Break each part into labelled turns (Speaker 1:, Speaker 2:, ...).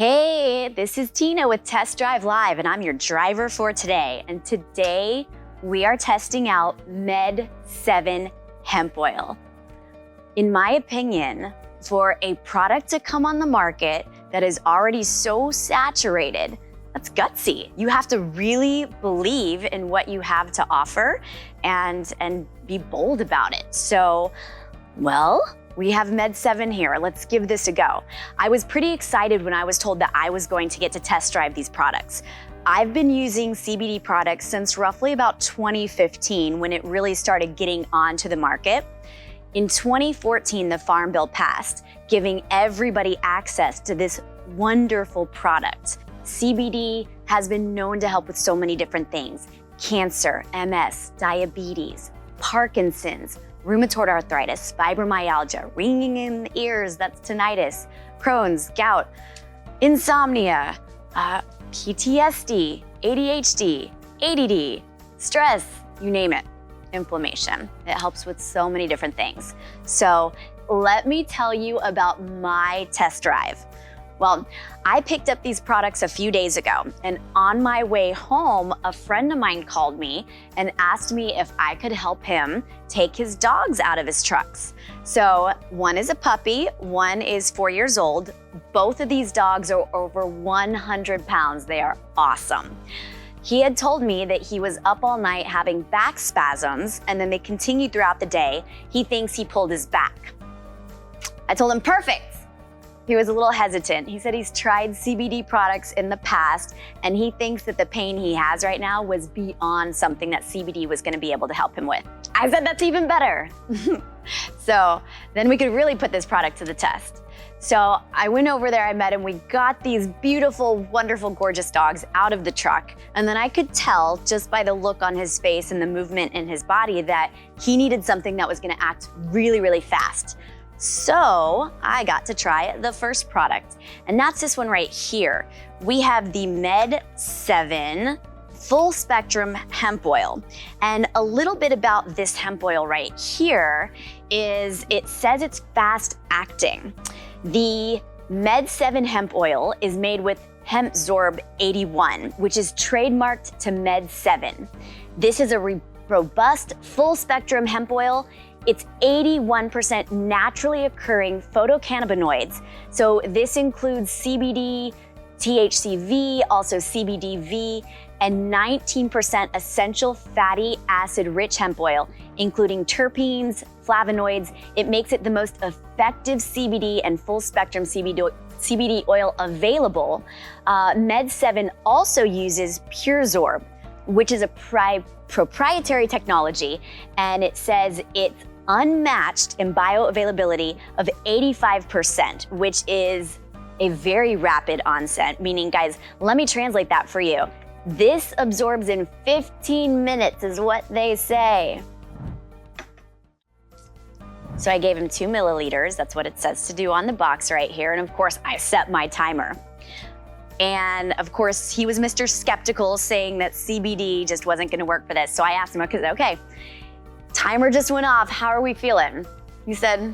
Speaker 1: Hey, this is Tina with TestDriveLive, and I'm your driver for today. And today we are testing out Med 7 hemp oil. In my opinion, for a product to come on the market that is already so saturated, that's gutsy. You have to really believe in what you have to offer and be bold about it. So, well, we have Med 7 here. Let's give this a go. I was pretty excited when I was told that I was going to get to test drive these products. I've been using CBD products since roughly about 2015 when it really started getting onto the market. In 2014, the Farm Bill passed, giving everybody access to this wonderful product. CBD has been known to help with so many different things: cancer, MS, diabetes, Parkinson's, rheumatoid arthritis, fibromyalgia, ringing in the ears, that's tinnitus, Crohn's, gout, insomnia, PTSD, ADHD, ADD, stress, you name it, inflammation. It helps with so many different things. So let me tell you about my test drive. Well, I picked up these products a few days ago, and on my way home, a friend of mine called me and asked me if I could help him take his dogs out of his trucks. So one is a puppy, one is 4 years old. Both of these dogs are over 100 pounds. They are awesome. He had told me that he was up all night having back spasms, and then they continued throughout the day. He thinks he pulled his back. I told him, perfect. He was a little hesitant. He said he's tried CBD products in the past, and he thinks that the pain he has right now was beyond something that CBD was gonna be able to help him with. I said, that's even better. So then we could really put this product to the test. So I went over there, I met him, we got these beautiful, wonderful, gorgeous dogs out of the truck. And then I could tell just by the look on his face and the movement in his body that he needed something that was gonna act really, really fast. So I got to try the first product, and that's this one right here. We have the Med 7 full spectrum hemp oil. And a little bit about this hemp oil right here is it says it's fast acting. The Med 7 hemp oil is made with HempZorb 81, which is trademarked to Med 7. This is a robust full spectrum hemp oil. It's 81% naturally occurring phytocannabinoids. So this includes CBD, THCV, also CBDV, and 19% essential fatty acid-rich hemp oil, including terpenes, flavonoids. It makes it the most effective CBD and full-spectrum CBD oil available. Med 7 also uses PureZorb, which is a proprietary technology, and it says it's unmatched in bioavailability of 85%, which is a very rapid onset, meaning, guys, let me translate that for you. This absorbs in 15 minutes is what they say. So I gave him 2 milliliters. That's what it says to do on the box right here. And of course, I set my timer. And of course, he was Mr. Skeptical, saying that CBD just wasn't gonna work for this. So I asked him, okay, timer just went off, how are we feeling? He said,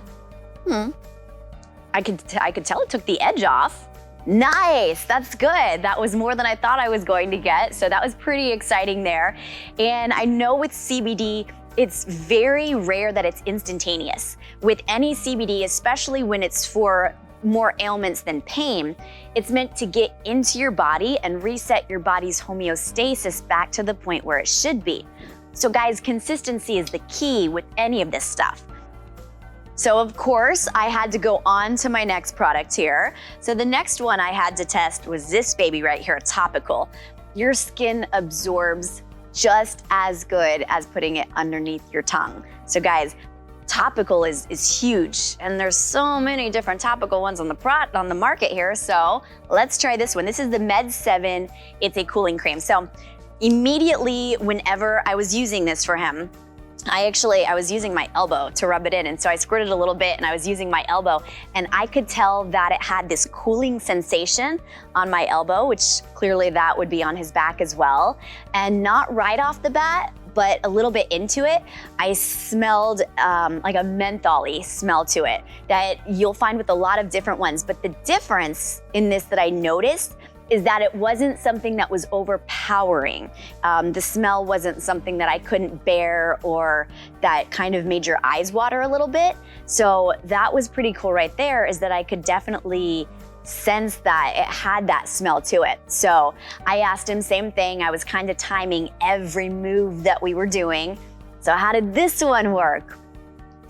Speaker 1: I could tell it took the edge off. Nice, that's good. That was more than I thought I was going to get. So that was pretty exciting there. And I know with CBD, it's very rare that it's instantaneous. With any CBD, especially when it's for more ailments than pain, it's meant to get into your body and reset your body's homeostasis back to the point where it should be. So guys, consistency is the key with any of this stuff. So of course, I had to go on to my next product here. So the next one I had to test was this baby right here, topical. Your skin absorbs just as good as putting it underneath your tongue. So guys, topical is huge, and there's so many different topical ones on the market here. So let's try this one. This is the Med 7. It's a cooling cream. So immediately, whenever I was using this for him, I was using my elbow to rub it in, and so I squirted a little bit and I was using my elbow, and I could tell that it had this cooling sensation on my elbow, which clearly that would be on his back as well. And not right off the bat, but a little bit into it, I smelled like a mentholy smell to it that you'll find with a lot of different ones. But the difference in this that I noticed is that it wasn't something that was overpowering. The smell wasn't something that I couldn't bear or that kind of made your eyes water a little bit. So that was pretty cool right there, is that I could definitely sense that it had that smell to it. So I asked him, same thing. I was kind of timing every move that we were doing. So how did this one work?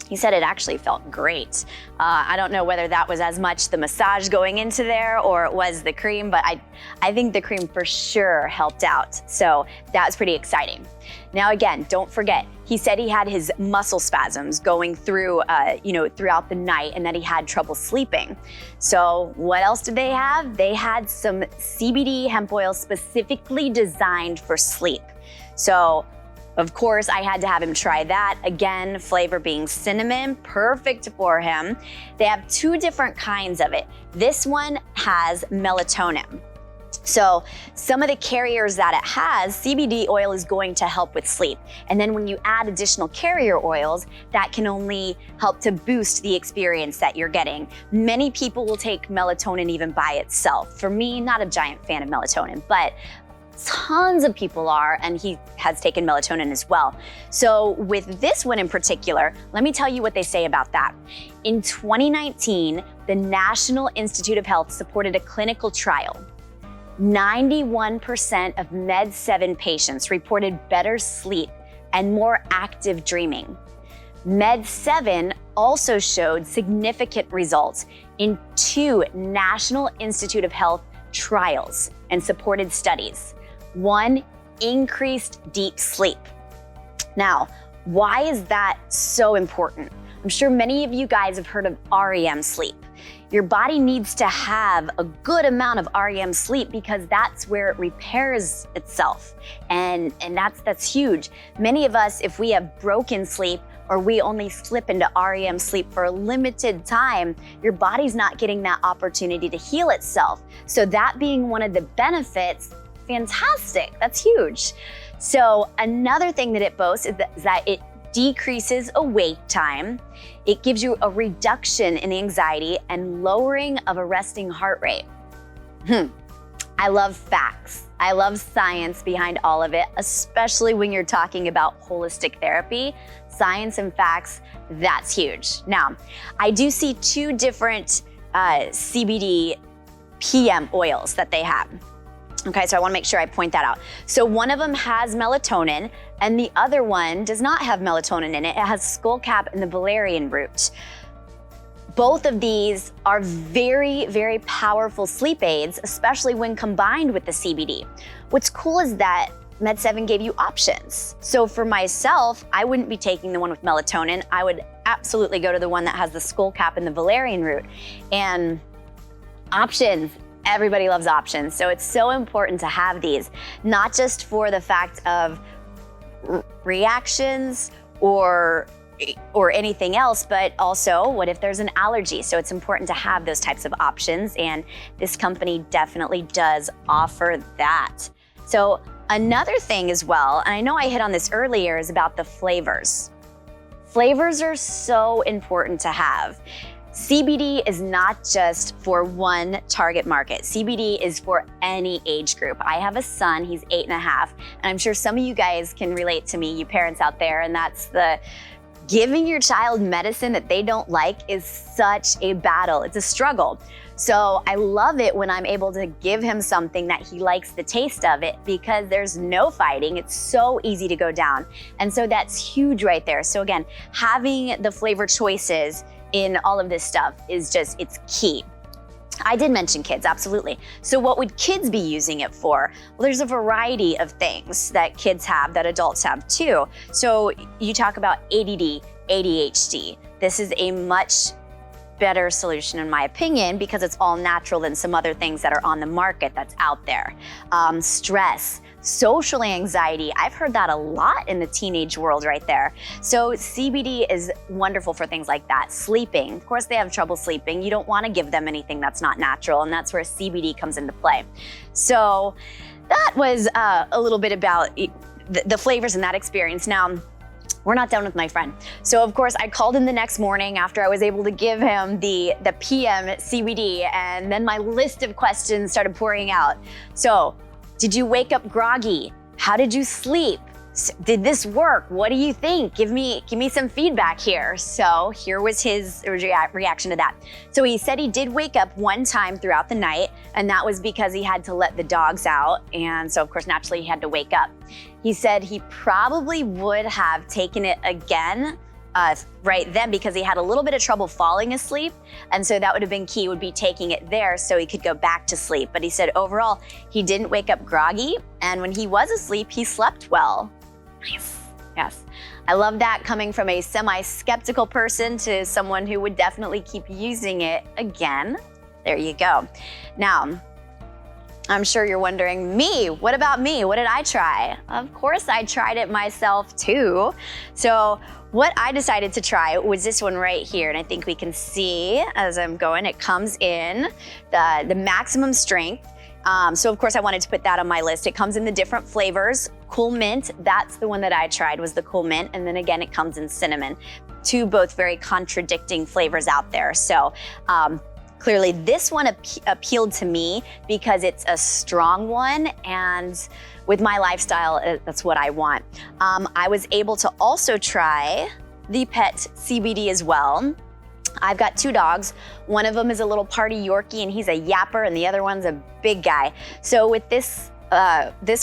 Speaker 1: He said it actually felt great. I don't know whether that was as much the massage going into there or it was the cream, but I think the cream for sure helped out. So that's pretty exciting. Now again, don't forget, he said he had his muscle spasms going through, throughout the night, and that he had trouble sleeping. So what else did they have? They had some CBD hemp oil specifically designed for sleep. So of course, I had to have him try that. Again, flavor being cinnamon, perfect for him. They have two different kinds of it. This one has melatonin. So some of the carriers that it has, CBD oil is going to help with sleep. And then when you add additional carrier oils, that can only help to boost the experience that you're getting. Many people will take melatonin even by itself. For me, not a giant fan of melatonin, but tons of people are, and he has taken melatonin as well. So with this one in particular, let me tell you what they say about that. In 2019, the National Institute of Health supported a clinical trial. 91% of Med-7 patients reported better sleep and more active dreaming. Med-7 also showed significant results in 2 National Institute of Health trials and supported studies. 1, increased deep sleep. Now, why is that so important? I'm sure many of you guys have heard of REM sleep. Your body needs to have a good amount of REM sleep because that's where it repairs itself. And that's huge. Many of us, if we have broken sleep or we only slip into REM sleep for a limited time, your body's not getting that opportunity to heal itself. So that being one of the benefits, fantastic, that's huge. So another thing that it boasts is that it decreases awake time. It gives you a reduction in anxiety and lowering of a resting heart rate. I love facts. I love science behind all of it, especially when you're talking about holistic therapy. Science and facts, that's huge. Now, I do see 2 different CBD PM oils that they have. Okay, so I wanna make sure I point that out. So one of them has melatonin and the other one does not have melatonin in it. It has skullcap and the valerian root. Both of these are very, very powerful sleep aids, especially when combined with the CBD. What's cool is that Med-7 gave you options. So for myself, I wouldn't be taking the one with melatonin. I would absolutely go to the one that has the skullcap and the valerian root. And options, everybody loves options. So it's so important to have these, not just for the fact of reactions or anything else, but also what if there's an allergy? So it's important to have those types of options, and this company definitely does offer that. So another thing as well, and I know I hit on this earlier, is about the flavors. Flavors are so important to have. CBD is not just for one target market. CBD is for any age group. I have a son, he's 8.5, and I'm sure some of you guys can relate to me, you parents out there, and that's the giving your child medicine that they don't like is such a battle. It's a struggle. So I love it when I'm able to give him something that he likes the taste of it, because there's no fighting. It's so easy to go down. And so that's huge right there. So again, having the flavor choices in all of this stuff is just, it's key. I did mention kids, absolutely. So what would kids be using it for? Well, there's a variety of things that kids have that adults have too. So you talk about ADD, ADHD. This is a much better solution in my opinion, because it's all natural than some other things that are on the market that's out there. Stress, social anxiety, I've heard that a lot in the teenage world right there. So CBD is wonderful for things like that. Sleeping, of course they have trouble sleeping. You don't want to give them anything that's not natural, and that's where CBD comes into play. So that was a little bit about the flavors in that experience. Now, we're not done with my friend. So of course I called him the next morning after I was able to give him the PM CBD, and then my list of questions started pouring out. So, did you wake up groggy? How did you sleep? Did this work? What do you think? Give me some feedback here. So here was his reaction to that. So he said he did wake up one time throughout the night, and that was because he had to let the dogs out. And so of course, naturally he had to wake up. He said he probably would have taken it again right then because he had a little bit of trouble falling asleep. And so that would have been key, would be taking it there so he could go back to sleep. But he said overall, he didn't wake up groggy. And when he was asleep, he slept well. Nice. Yes. I love that, coming from a semi-skeptical person to someone who would definitely keep using it again. There you go. Now, I'm sure you're wondering, me, what about me? What did I try? Of course I tried it myself too. So what I decided to try was this one right here. And I think we can see as I'm going, it comes in the maximum strength. So of course I wanted to put that on my list. It comes in the different flavors. Cool mint, that's the one that I tried, was the cool mint. And then again, it comes in cinnamon. Two both very contradicting flavors out there. So clearly this one appealed to me because it's a strong one, and with my lifestyle, that's what I want. I was able to also try the pet CBD as well. I've got two dogs. One of them is a little party Yorkie, and he's a yapper, and the other one's a big guy. So with this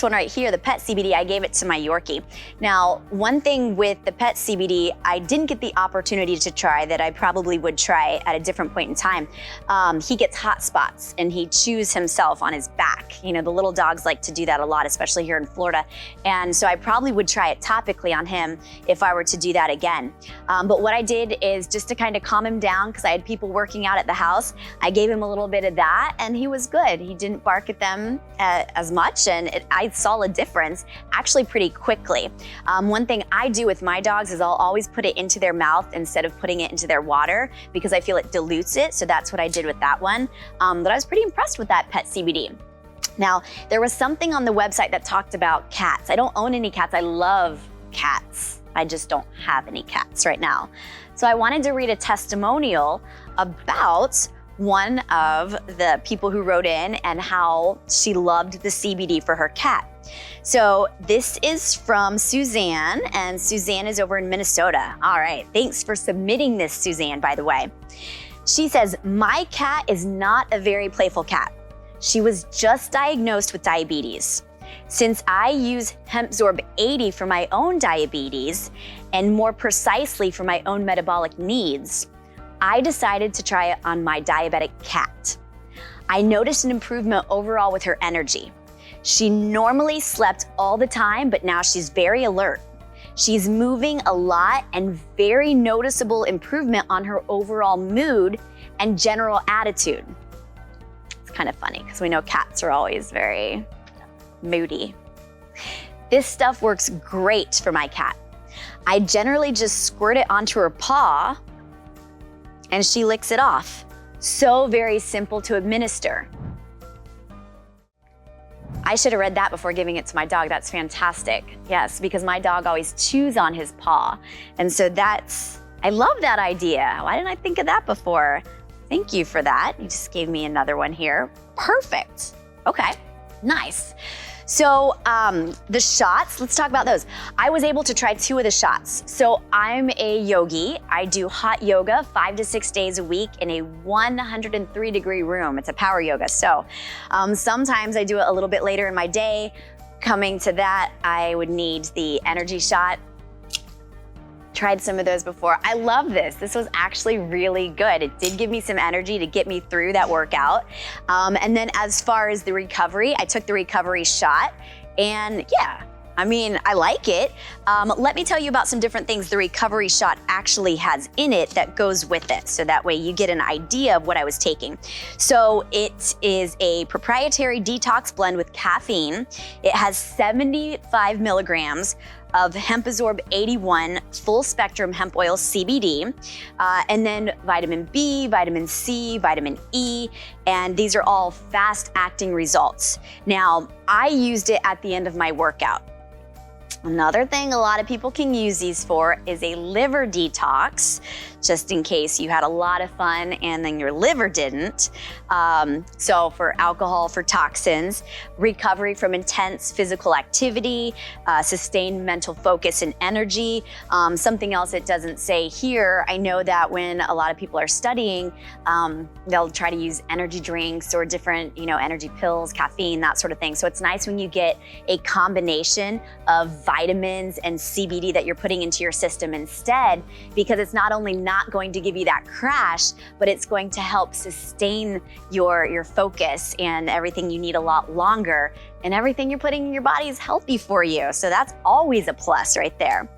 Speaker 1: one right here, the pet CBD, I gave it to my Yorkie. Now, one thing with the pet CBD, I didn't get the opportunity to try that I probably would try at a different point in time. He gets hot spots and he chews himself on his back. You know, the little dogs like to do that a lot, especially here in Florida. And so I probably would try it topically on him if I were to do that again. But what I did is just to kind of calm him down, because I had people working out at the house, I gave him a little bit of that and he was good. He didn't bark at them as much. And I saw a difference actually pretty quickly. One thing I do with my dogs is I'll always put it into their mouth instead of putting it into their water, because I feel it dilutes it. So that's what I did with that one. But I was pretty impressed with that pet CBD. Now, there was something on the website that talked about cats. I don't own any cats. I love cats. I just don't have any cats right now. So I wanted to read a testimonial about one of the people who wrote in and how she loved the CBD for her cat. So this is from Suzanne, and Suzanne is over in Minnesota. All right, thanks for submitting this, Suzanne, by the way. She says, my cat is not a very playful cat. She was just diagnosed with diabetes. Since I use HempZorb 80 for my own diabetes, and more precisely for my own metabolic needs, I decided to try it on my diabetic cat. I noticed an improvement overall with her energy. She normally slept all the time, but now she's very alert. She's moving a lot, and very noticeable improvement on her overall mood and general attitude. It's kind of funny because we know cats are always very moody. This stuff works great for my cat. I generally just squirt it onto her paw and she licks it off. So very simple to administer. I should have read that before giving it to my dog. That's fantastic. Yes, because my dog always chews on his paw. And so I love that idea. Why didn't I think of that before? Thank you for that. You just gave me another one here. Perfect. Okay, nice. So the shots, let's talk about those. I was able to try 2 of the shots. So I'm a yogi. I do hot yoga 5 to 6 days a week in a 103-degree room. It's a power yoga. So sometimes I do it a little bit later in my day. Coming to that, I would need the energy shot. Tried some of those before. I love this. This was actually really good. It did give me some energy to get me through that workout. And then as far as the recovery, I took the recovery shot, and yeah, I mean, I like it. Let me tell you about some different things the recovery shot actually has in it that goes with it. So that way you get an idea of what I was taking. So it is a proprietary detox blend with caffeine. It has 75 milligrams of HempZorb 81 full spectrum hemp oil CBD, and then vitamin B, vitamin C, vitamin E, and these are all fast acting results. Now, I used it at the end of my workout. Another thing a lot of people can use these for is a liver detox, just in case you had a lot of fun and then your liver didn't. So for alcohol, for toxins, recovery from intense physical activity, sustained mental focus and energy. Something else it doesn't say here, I know that when a lot of people are studying, they'll try to use energy drinks or different, energy pills, caffeine, that sort of thing. So it's nice when you get a combination of vitamins and CBD that you're putting into your system instead, because it's not only not going to give you that crash, but it's going to help sustain your focus and everything you need a lot longer. And everything you're putting in your body is healthy for you. So that's always a plus right there.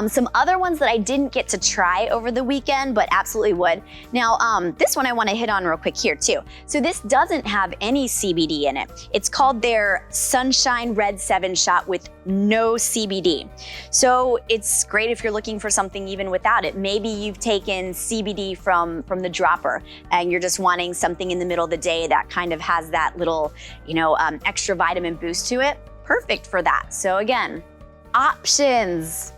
Speaker 1: Some other ones that I didn't get to try over the weekend, but absolutely would. Now, this one I wanna hit on real quick here too. So this doesn't have any CBD in it. It's called their Sunshine Red 7 shot with no CBD. So it's great if you're looking for something even without it. Maybe you've taken CBD from the dropper and you're just wanting something in the middle of the day that kind of has that little, extra vitamin boost to it. Perfect for that. So again, options.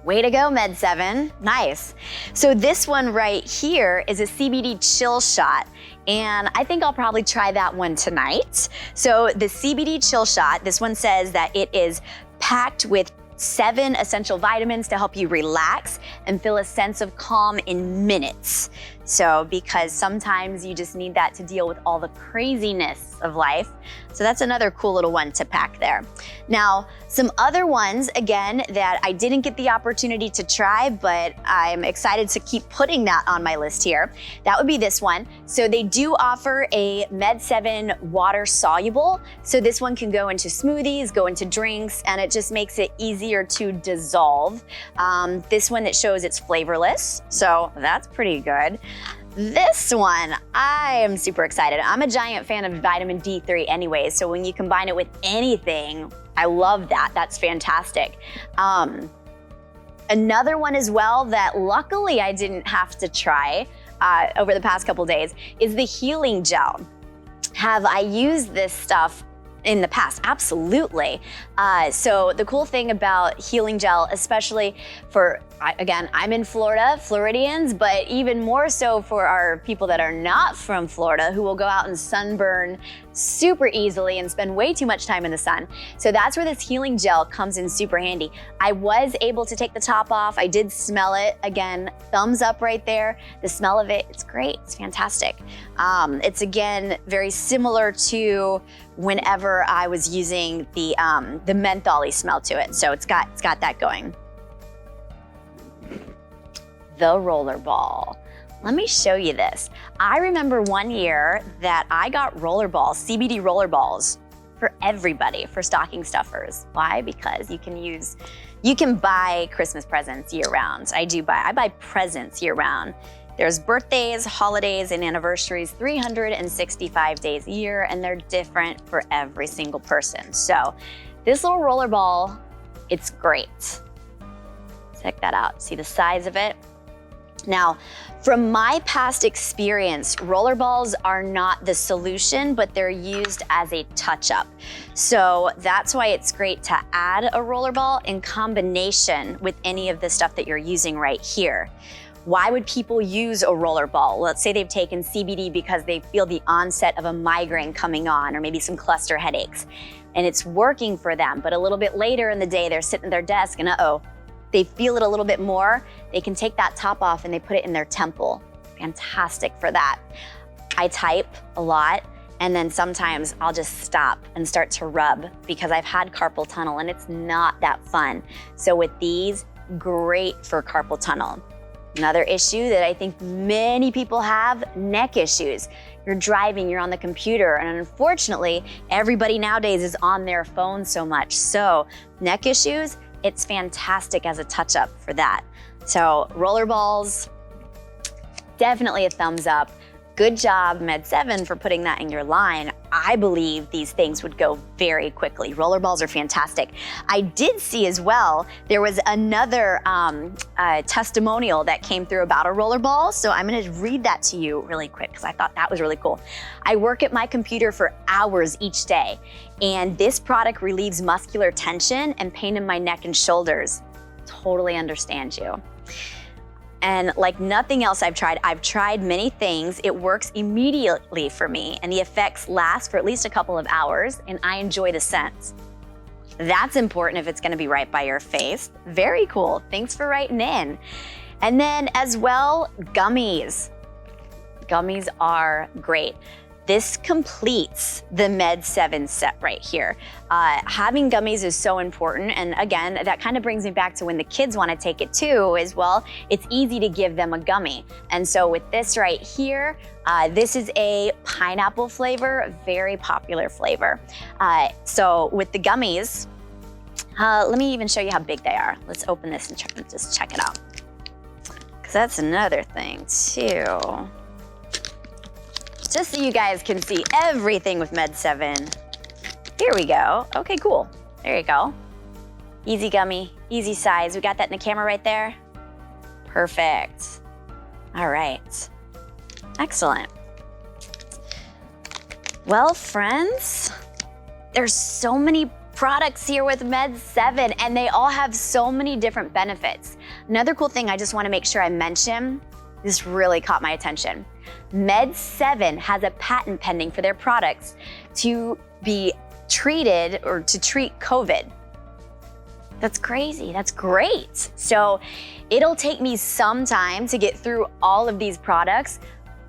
Speaker 1: Way to go, Med7. Nice. So this one right here is a CBD chill shot. And I think I'll probably try that one tonight. So the CBD chill shot, this one says that it is packed with 7 essential vitamins to help you relax and feel a sense of calm in minutes. So because sometimes you just need that to deal with all the craziness of life. So that's another cool little one to pack there. Now, some other ones, again, that I didn't get the opportunity to try, but I'm excited to keep putting that on my list here. That would be this one. So they do offer a Med7 water soluble. So this one can go into smoothies, go into drinks, and it just makes it easier to dissolve. This one that shows it's flavorless, so that's pretty good. This one, I am super excited. I'm a giant fan of vitamin D3 anyway, so when you combine it with anything, I love that. That's fantastic. Another one as well that luckily I didn't have to try over the past couple days is the healing gel. Have I used this stuff in the past? Absolutely. So the cool thing about healing gel, especially for, again, I'm in Florida, Floridians, but even more so for our people that are not from Florida who will go out and sunburn super easily and spend way too much time in the sun. So that's where this healing gel comes in super handy. I was able to take the top off. I did smell it. Again, thumbs up right there. The smell of it, it's great. It's fantastic. It's again, very similar to whenever I was using the mentholy smell to it. So it's got that going. The rollerball. Let me show you this. I remember one year that I got rollerballs, CBD rollerballs for everybody, for stocking stuffers. Why? Because you can buy Christmas presents year round. I buy presents year round. There's birthdays, holidays, and anniversaries 365 days a year, and they're different for every single person. So this little rollerball, it's great. Check that out. See the size of it? Now, from my past experience, rollerballs are not the solution, but they're used as a touch-up. So that's why it's great to add a rollerball in combination with any of the stuff that you're using right here. Why would people use a rollerball? Let's say they've taken CBD because they feel the onset of a migraine coming on, or maybe some cluster headaches, and it's working for them. But a little bit later in the day, they're sitting at their desk and they feel it a little bit more. They can take that top off and they put it in their temple. Fantastic for that. I type a lot, and then sometimes I'll just stop and start to rub because I've had carpal tunnel and it's not that fun. So with these, great for carpal tunnel. Another issue that I think many people have, neck issues. You're driving, you're on the computer, and unfortunately, everybody nowadays is on their phone so much. So neck issues, it's fantastic as a touch-up for that. So rollerballs, definitely a thumbs up. Good job, Med7, for putting that in your line. I believe these things would go very quickly. Rollerballs are fantastic. I did see as well, there was another testimonial that came through about a rollerball. So I'm gonna read that to you really quick because I thought that was really cool. I work at my computer for hours each day, and this product relieves muscular tension and pain in my neck and shoulders. Totally understand you. And like nothing else I've tried many things. It works immediately for me, and the effects last for at least a couple of hours, and I enjoy the scent. That's important if it's gonna be right by your face. Very cool, thanks for writing in. And then as well, gummies. Gummies are great. This completes the Med 7 set right here. Having gummies is so important, and again, that kind of brings me back to when the kids want to take it too, as well, it's easy to give them a gummy. And so with this right here, this is a pineapple flavor, very popular flavor. So with the gummies, let me even show you how big they are. Let's open this and just check it out. Because that's another thing too. Just so you guys can see everything with Med 7. Here we go. Okay, cool. There you go. Easy gummy, easy size. We got that in the camera right there. Perfect. All right. Excellent. Well, friends, there's so many products here with Med 7, and they all have so many different benefits. Another cool thing I just want to make sure I mention, this really caught my attention. Med 7 has a patent pending for their products to be treated or to treat COVID. That's crazy, that's great. So it'll take me some time to get through all of these products,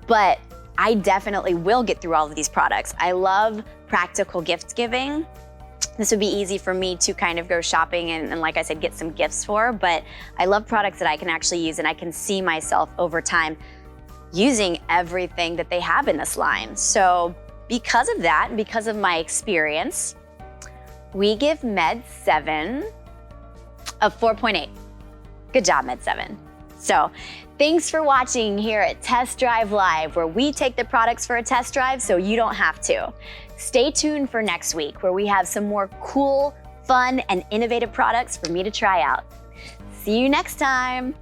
Speaker 1: but I definitely will get through all of these products. I love practical gift giving. This would be easy for me to kind of go shopping and like I said, get some gifts for, but I love products that I can actually use and I can see myself over time using everything that they have in this line. So because of that, and because of my experience, we give Med 7 a 4.8. Good job, Med 7. So thanks for watching here at Test Drive Live, where we take the products for a test drive so you don't have to. Stay tuned for next week, where we have some more cool, fun, and innovative products for me to try out. See you next time.